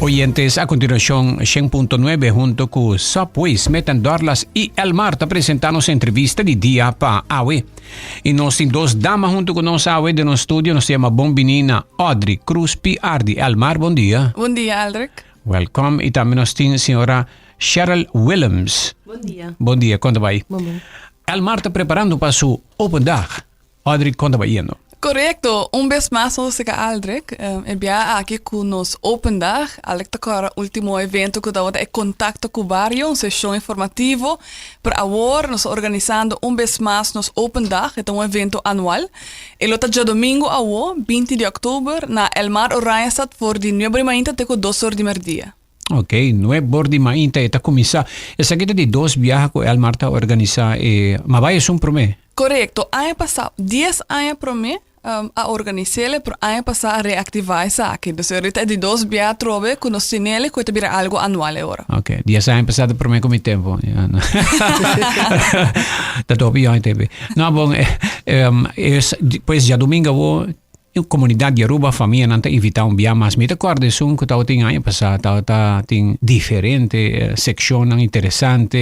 Oyentes, a continuación, 100.9 junto con Subways, Metandorlas y Elmar te presentamos entrevista de día para Awe. Y nos tem dos damas junto con nosotros Awe de nuestro estudio, nos llama Bombinina Audrey Cruz Piardi. Elmar, bom dia. Bom dia, Aldrich. Welcome. Y también nos tem señora Cheryl Willems. Bom dia. Bom dia, conta vai. Bom dia. Elmar está preparando para su open dag. Audrey, conta vai yendo. Correcto, vez más nos siga Aldrich. Ebia aqui com nos Open Dag, alek takara último evento que dava é contacto com vários, uma sessão informativo. Para agora, nós organizando vez mais nos Open Dag, é evento anual. E lota dia domingo agora, 20 de outubro, na Elmar Oranjestad, voor die 9h até com 2h de merdia. Ok, 9h de manhã está começar. Essa aqui de dois viagens que Elmar está organizando, mas vai ser para mim? Correcto, ano passado, 10 anos para mim, a organizar, pero ano passado a reactivar essa aqui. Então, ahorita é de dois viagens trove, com nós tinele, que vai algo anual agora. Ok, 10 anos passado para mim com o tempo. Está todo bem, TV. Não, bom, depois já domingo vou comunidade de Aruba, família, não tem evitar viagem, mas me recordo isso que estava tem ano passado, tem diferente, seção interessante,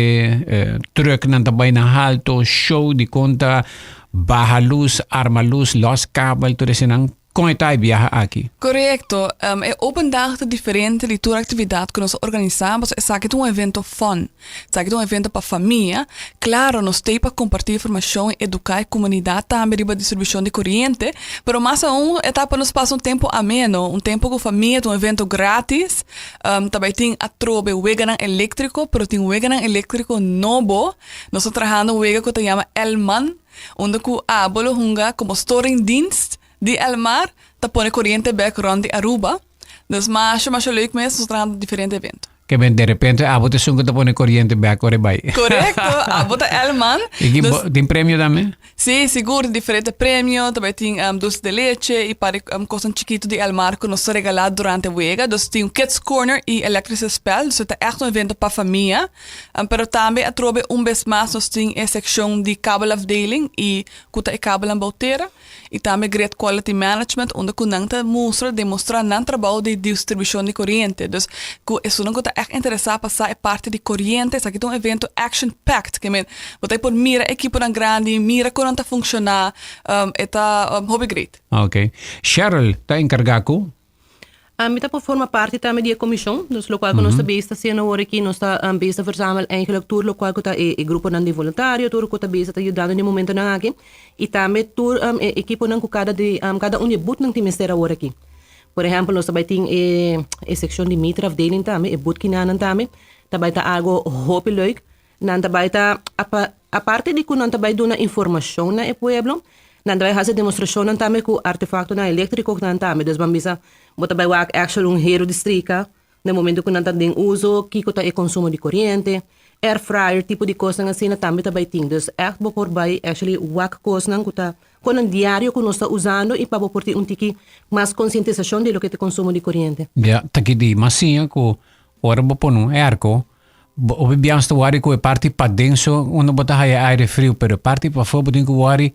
truck não está bem na alto, show de conta, baja luz, arma luz, los cabel, tudo isso não. Como está viajar aqui? Correcto. É open dag diferente de toda atividade que nós organizamos. É que é evento fun. É que é evento para família. Claro, nós temos para compartilhar informação e educar a comunidade também sobre a distribuição de corrente. Mas mais etapa nos passa tempo ameno, tempo com a família, evento grátis. Também tem a trobe weganan elétrico, mas tem weganan elétrico novo. Nós estamos trabalhando wega que se chama Elman, onde que a abolo hunga como storing dienst de Elmar, tá põe corrente background de Aruba. Dus mas leuk mesmo, nós trazemos diferente evento. Que bem, de repente, a bota sunga tá põe corrente background vai. Correcto, a bota Elman. E tem prêmio também? Sim, seguro, diferente prêmio, também tem doce de leite e para coisa chiquito de Elmar que nós regalado durante a wega. Dus tem Kids Corner e Electric Spell, dus é echt evento para família. Pero também a trobe vez mais nós tem a seção de kabelafdeling e kuta e kabel boutera. E também Great Quality Management, onde que não demonstra não trabalho de distribuição de corrente. Dus isso não está echt interessado passar é parte de corrente. Isso aqui é evento action-packed. Que você pode mirar a equipe grande, mira como está funcionar. Está hobby great. Ok. Cheryl, está encargado? Mita forma parte também da comissão, dus local que nós está besta sendo agora aqui nós está besta versamel eigenlijk tour local que está e grupo não de voluntário, tour que está besta está ajudando no momento não aqui e também tour equipo não cada boot não tem mistério agora aqui. Por exemplo, nós também tem a seção de meter afdeling também, boot que não também está algo hope leuk, não também está a parte de que não também dá informação na e pueblo. Nandai hace demonstração também com artefacto na elétrico também, dus bambisa bota vai work actually hero districa no momento que não tem uso que está o consumo de corrente, air fryer tipo de coisa assim também tem, dus echt por vai actually work coisa não está com um diário que nós está usando e para por ter tiki mais conscientização de lo que é consumo de corrente. Ja, taki di masinha ko ora bo pono erco. Obibiamo sto wari ko e parti pa denso, uno bota haya aire frio, pero parti pa fo bodin ko wari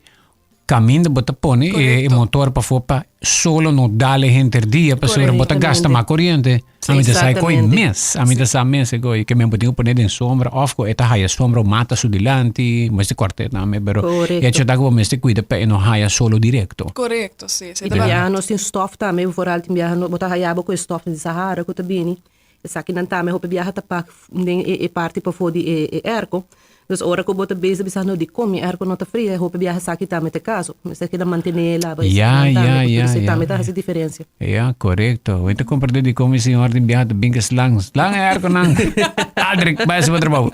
caminho bota pone e motor para fora solo no dale dia para sobre bota gasta mais corrente a mim sai coi mês a mim sai mês coi que me botinho poner em sombra of co eta haya sombra mata su dilante mas de corte na me pero e c'è da come me ste cuida per no haya solo diretto. Corretto, sì. Ja, nós tem stof também vooral tem viaja no bota haya com stof de Sahara que tá bem. Essa aqui não também hope viaja tá pa e parte para fora de erco. Dus ora que bota base bisa no di come ergo nota fria hope viaja saki também te caso mas é que da manter lá vai também tá essa diferença correto então compreendo de como senhor de viaja bem que slang ergo não Aldrich vai se trabalho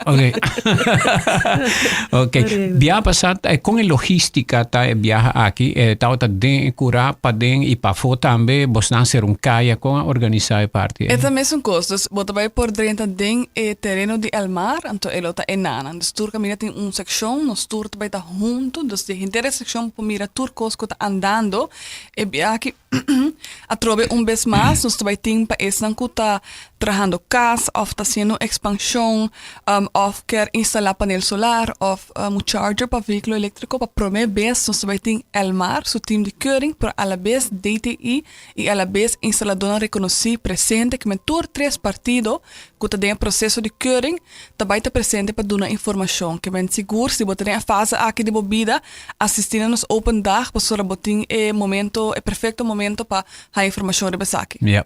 ok viaja passado é com a logística tá viaja aqui tá de curar para den e para fora também bosnan ser caia com organizar parte é também são costas bota vai por dentro den terreno de Elmar então ela tá enana tour caminha tem seção, nós tour também está junto, dus de inteira seção por mira tour coisa que está andando, e aqui a trobe vez mais, nós também tem para esse não que tá trabajando casa, of está haciendo expansión, of quer instalar panel solar, of un charger para vehículo eléctrico, para promover vez, nos vai ter Elmar, su team de keuring, para a la vez DTI e a la vez instaladora reconhecida presente, que mentor 3 partidos, que está em processo de keuring, também está presente para dar informação, que ben seguro, se botar em fase aqui de bebida, assistir nos open dag, para só botar momento, perfeito momento para a informação de besaki. Ja.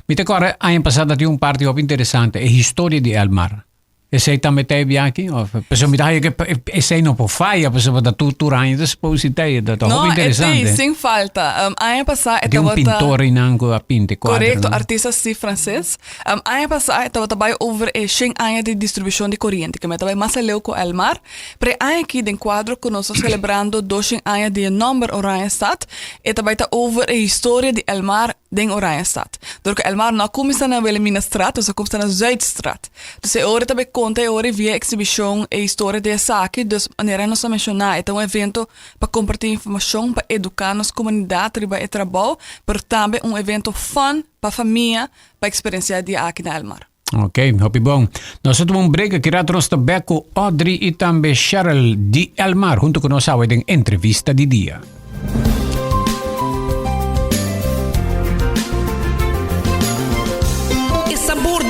Mitä agora, ano passado tinha parte op interessante, a história de Elmar. E sei também teve aqui? Pessoal me dá que sei não por faia, pessoal da tudo ainda depois ideia, da Não, interessante. é sem falta. Ano passado de pintor em Ango a pinte quadro. Correto, artista sim francês. Ano passado estava também over 100 anos de distribuição de corrente, que me estava mais leu com Elmar. Para ano aqui de quadro que nós celebrando 200 anos de número Oranjestad, e também está over a história de Elmar den Oranjestad. Porque Elmar não começa na Wilhelminastraat, dus começa na Zuidstraat. Dus é hora também conta hora via exibição e história dessa aqui, dus maneira nós mencionar, é um evento para compartilhar informação, para educar nossa comunidade, para trabalho, mas também evento fun para família, para experienciar dia aqui na Elmar. Ok, hopi bom. Nós vamos break aqui rádio nós também com Audrey e também Cheryl de Elmar, junto com nós em entrevista de dia.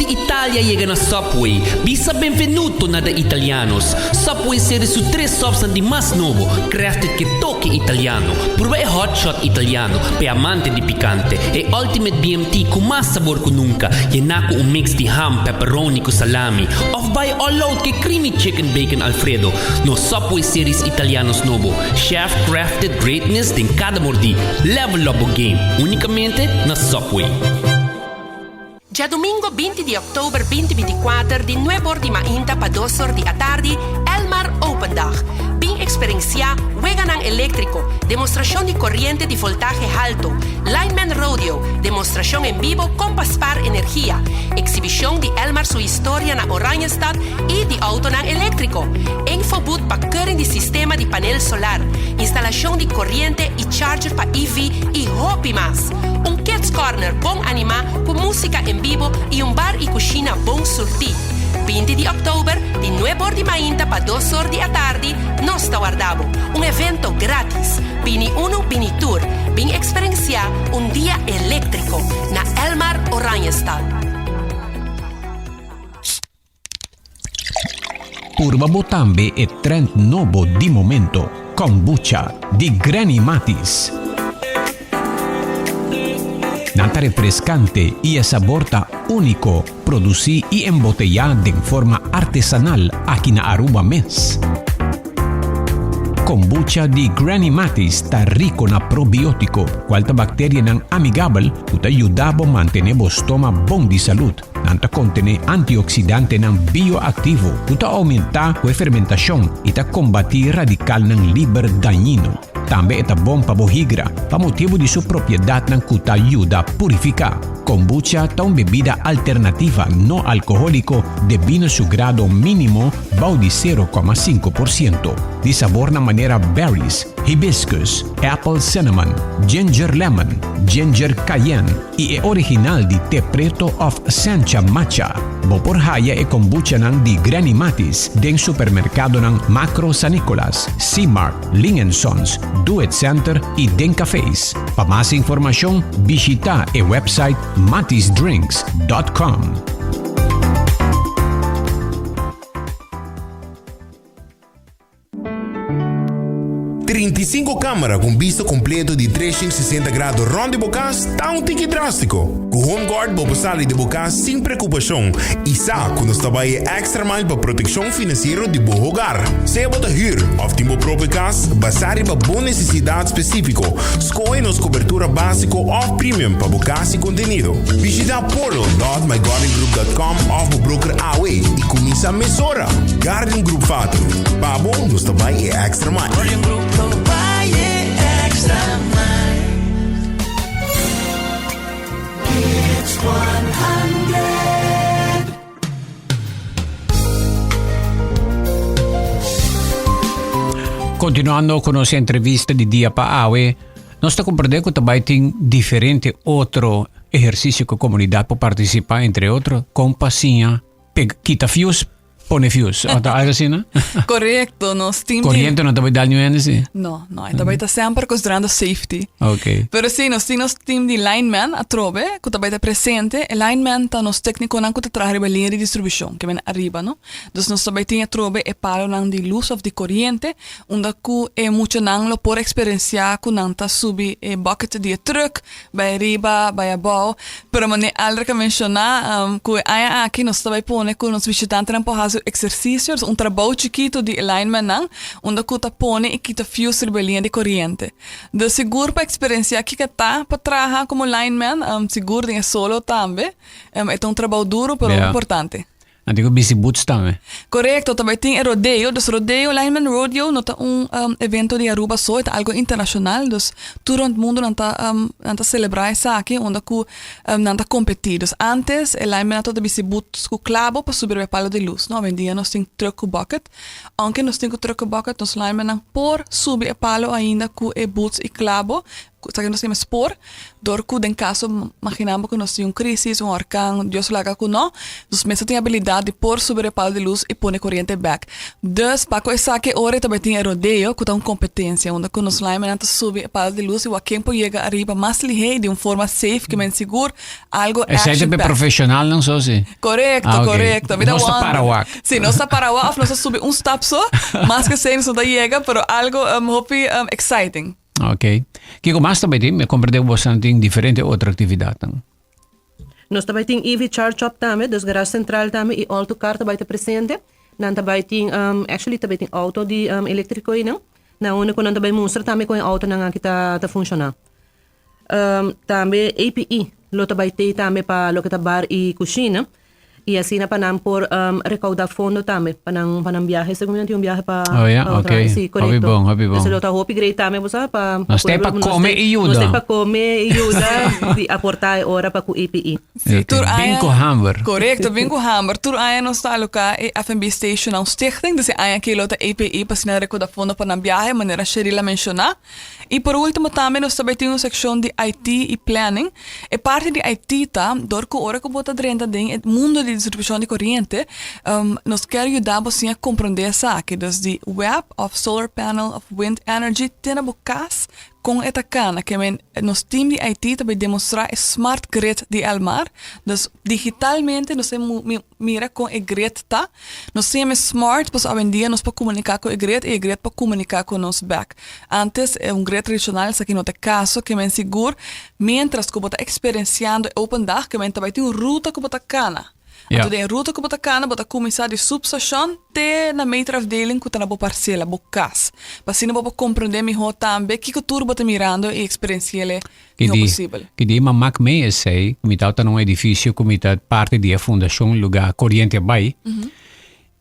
Italia llega na Subway. Bisa benvenuto na da Italianos. Subway serie su 3 subs di mas novo, crafted che tocchi italiano. Prueba e hot shot italiano, per amante di picante. E ultimate BMT con mas sabor che nunca. Llenaco un mix di ham, pepperoni con salami. Of by all out che creamy chicken bacon Alfredo. No Subway series italianos novo. Chef crafted greatness in cada mordi. Level up o game. Unicamente na Subway. Già domingo 20 di ottobre 2024 di 9 ore di mainta pa 2 ore di tardi Elmar Open Dag. Bin experiencia Weganang eléctrico, demostración de corriente de voltaje alto, lineman rodeo, demostración en vivo con paspar energía, exhibición de Elmar su historia na Oranjestad y de auto na eléctrico, infoboot pa keuring de sistema de panel solar, instalación de corriente y charger pa EV y hopi más. Un kids corner bon anima con música en vivo y un bar y cocina bon surti. 20 di ottobre, di 9 ore di mainta pa 2 ore di tardi, nos sta guardavo. Un evento gratis. Bini uno, bini tour. Bin experiencia un dia eléctrico na Elmar Oranjestad. Urba Botambe è trend novo di momento. Kombucha di Granny Matis. Nata refrescante y el sabor único, producido y embotellado de forma artesanal aquí en Aruba Mes. Kombucha di Granny Matis está rico na probiótico, cualta bacteria nan amigable, que ayuda a mantener o estómago bom de salud. Nanta contiene antioxidante nan bioactivo, que aumenta a fermentación y combatir radical nan liber dañino. Também é bom para bohigra, para motivo de sua propriedade nan que ajuda a purificar. Kombucha é uma bebida alternativa não alcoólico devido seu grado mínimo de 0,5%. De sabor na maneira berries, hibiscus, apple cinnamon, ginger lemon, ginger cayenne e é original de té preto of Sancha Matcha. Por haya e kombucha ng di Granny Matis den supermercado ng Macro San Nicolas, C-Mart, Sons, Do It Center e den cafés. Para mais informação, visita o website matisdrinks.com. Câmara com vista completo de 360 graus rond de Bocas está um tique drástico. Com Home Guard para sair de Bocas sem preocupação e sabe que nós trabalhamos extra mais para proteção financeira de bom hogar. Seja para huur ou tempo próprio casa, basar para boa necessidade específica. Escolhe nos cobertura básica ou premium para Bocas e contenido. Visita portal.mygardenGroup.com ou para broker AWE e começa a mesura. Garden Group Fato. Babo, nós trabalhamos extra mais. Extra mile. It's 100. Continuando con nuestra entrevista di dia pa Awe, nós está compreendendo que também tem diferente outro ejercicio que a comunidad puede participar, entre otros, con paciência, quita fios, pone fios. Algo assim, né? Correcto, nos team Corriente não também dá nenhum assim. No, também está sempre considerando safety. Ok. Pero sim, nós temos team de lineman a trobe, que também está presente. O lineman está nos técnico não que está trabalhando na linha de distribuição, que vem arriba, não? Então nós também temos a trobe e palo não de luz ou de corrente, onde que é muito não lo por experienciar que não está subi e bucket de truck, vai arriba, vai abaixo. Pero mane algo que mencionar, que aí aqui nós também põe que nos visitantes não podem fazer exercícios, trabalho chiquito de lineman não, onde que está põe e quita fios de linha de corrente. De seguro para experienciar que está para trabalhar como lineman, seguro tem solo também. É trabalho duro, pero importante. Antigo busy boots também. Correcto, também tem rodeo. Dus rodeo, lineman rodeo, não tá evento de Aruba só, é algo internacional. Dus todo o mundo não tá celebrar isso aqui, onde que não tá competir. Dus antes, o lineman não tá busy boots com clavo para subir o palo de luz. Não, hoje dia nós tem truck bucket. Aunque nós tem truck bucket, nós lineman não por subir o palo ainda com boots e clavo. Sabe que nós temos spor, dorco em caso, imaginamos que nós temos crise, huracão, Deus laga que não, os mesmos têm a habilidade de pôr sobre o palo de luz e pôr a corrente back. Dus, para coisa que hora também tem rodeio, que tem competência, onde nós lá não subir o palo de luz e o tempo chega arriba mais ligeiro, de uma forma safe, que me seguro, algo é sempre profissional, não só assim. Correcto, okay. correcto. Não está para o ar. Sim, não está para o ar, nós subir step só, mais que sei, não chega, pero algo, hope, exciting. Ok. Kiko, mas também tem, me compreendeu bastante em diferente outra atividade. Nós também temos EV Charge Shop também, dus garage central também e autocar também está presente. Nós também temos, actually também tem auto de elétrico aí, não? Na onde nós também mostra também com o auto não que está funcionando. Também APE, lo também tem também para lo que está bar e cozinha. E assim na panam por recaudar fundo também, panam viaje, seguramente viaje para ok. Sí, correcto. Hobby bom. Entonces lo está hopi great também, você para nós tem para comer e ajuda. Nós tem para comer e ajuda de aportar hora para o EPI. Sim, bem com hamburger. Correcto, bem com hamburger. Tur aí nós está alocar e FNB Station um stichting, dus aí aqui lo tá EPI para sinal recaudar fundo para viaje, maneira Sherila mencionar. E por último também nós também temos uma seção de IT e planning. E parte de IT tá, dor que hora que bota dentro do mundo de distribuição de corrente, nós queremos ajudar você a compreender essa aqui. Dus the web of solar panel of wind energy tem a bocas com esta cana que nos team de IT também demonstrar a smart grid de Elmar. Dus digitalmente nós mira com a grid tá. Nós temos smart, pois hoje em dia nós podemos comunicar com a grid e a grid pode comunicar com nos back. Antes grid tradicional, isso aqui não tem caso, que é seguro, mientras que você está experienciando open dag, que também tem uma ruta que você cana. Então, tem ruta que você cana, você começar de substation até na meterafdeling que está na boa parcela, boa casa. Para assim você compreender melhor também que tudo você está mirando e experienciar é possível. Que de uma mac meia sei, como está num edifício, como está parte da fundação, lugar corrente vai.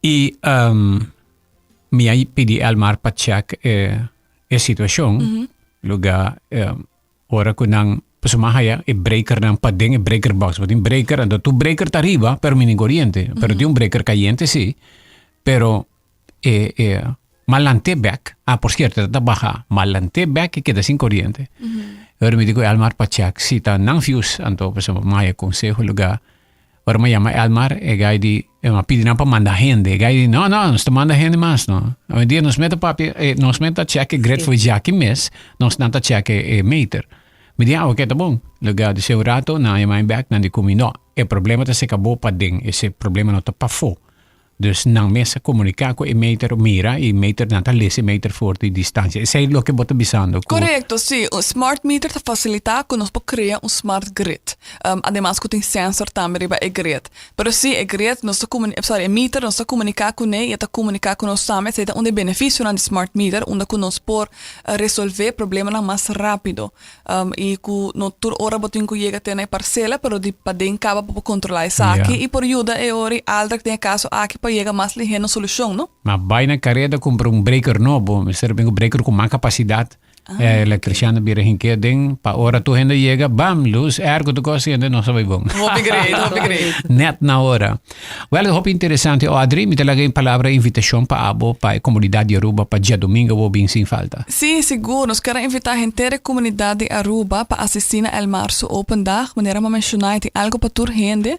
E me aí pedi Elmar para check a situação, lugar ora que não Pasumahaya, breaker ng padeng, breaker box. But yung breaker, ando, tu breaker ta arriba, pero mini corriente. Pero di un breaker caliente, sí. Pero, malante back. Por cierto, está baja. Malante back y queda sin corriente. Ahora me digo, Elmar Pachak, si ta nang fuse, anto, pasumahaya, consejo, lugar. Ahora me llama Elmar, gay di, pidi na pa manda gente. Gay di, no, nos te manda gente más, no. Hoy día nos meta papi, nos meta check, great for Jackie Miss, nos nanta check, meter. Me diya, okay, tá bom. Lugar de seu rato, na yung back, nandi kumi, no. E problema ta se acabou pa ding, esse problema não tá pa fo. Dus nang mesa comunicar com o meter mira e meter nata lesse meter forte distância. Isso é o que bota bisando. Correcto, sim. O smart meter tá facilitar que nós podemos criar smart grid. Además que tem sensor também para o grid. Pero sim, o grid, o meter nós comunicar com ele e tá comunicar com nós também. Isso é um benefício do smart meter, onde nós podemos resolver problemas mais rápido. E que não toda hora botem que chega até na parcela, pero de para dentro acaba para controlar isso aqui e por ajuda é hora alta que tem caso aqui para chega mais ligeiro na solução, não? Mas vai na carreira comprar breaker novo, mas serve um breaker com mais capacidade. Elektriciano bira hinke ding pa ora tu hende llega bam luz ergo tu kosi hende no sabe bom. Hopi great. Net na hora. Well, hope interessante. Adri, me talaga yung palavra invitação pa abo pa comunidade de Aruba pa dia domingo wo bem sem falta. Sim, seguro. Nós queremos invitar a inteira comunidade de Aruba para assistir a El Março Open Dag. Maneira uma mencionar tem algo para tur rende.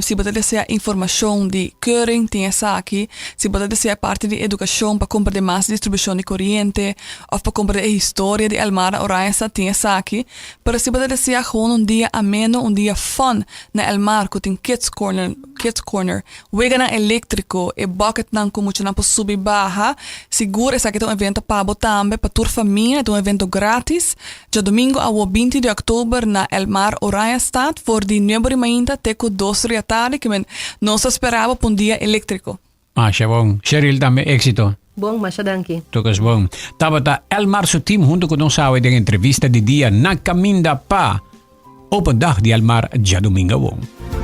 Se você deseja informação de keuring, tem essa aqui. Se você deseja parte de educação para comprar de massa distribuição de corrente ou para comprar de história de El Mar Oranha, tem essa aqui. Pero se você deseja gewoon dia ameno, dia fun na El Mar, que tem Kids Corner, wega na elétrico e bucket nan como na po subir barra, seguro essa aqui é um evento para botambe para tur família, é um evento grátis. Já domingo ao 20 de outubro na El Mar Oranha Stad, for die nuovo mainta teco 2 da tarde, que men não se esperava por dia elétrico. Siya bom. Cheryl, dame éxito. Bom, masya danke. Tokas bom. Tabata El Março team junto com nós ao de entrevista de dia na caminda pa Open Dag de El Mar, dia domingo bom.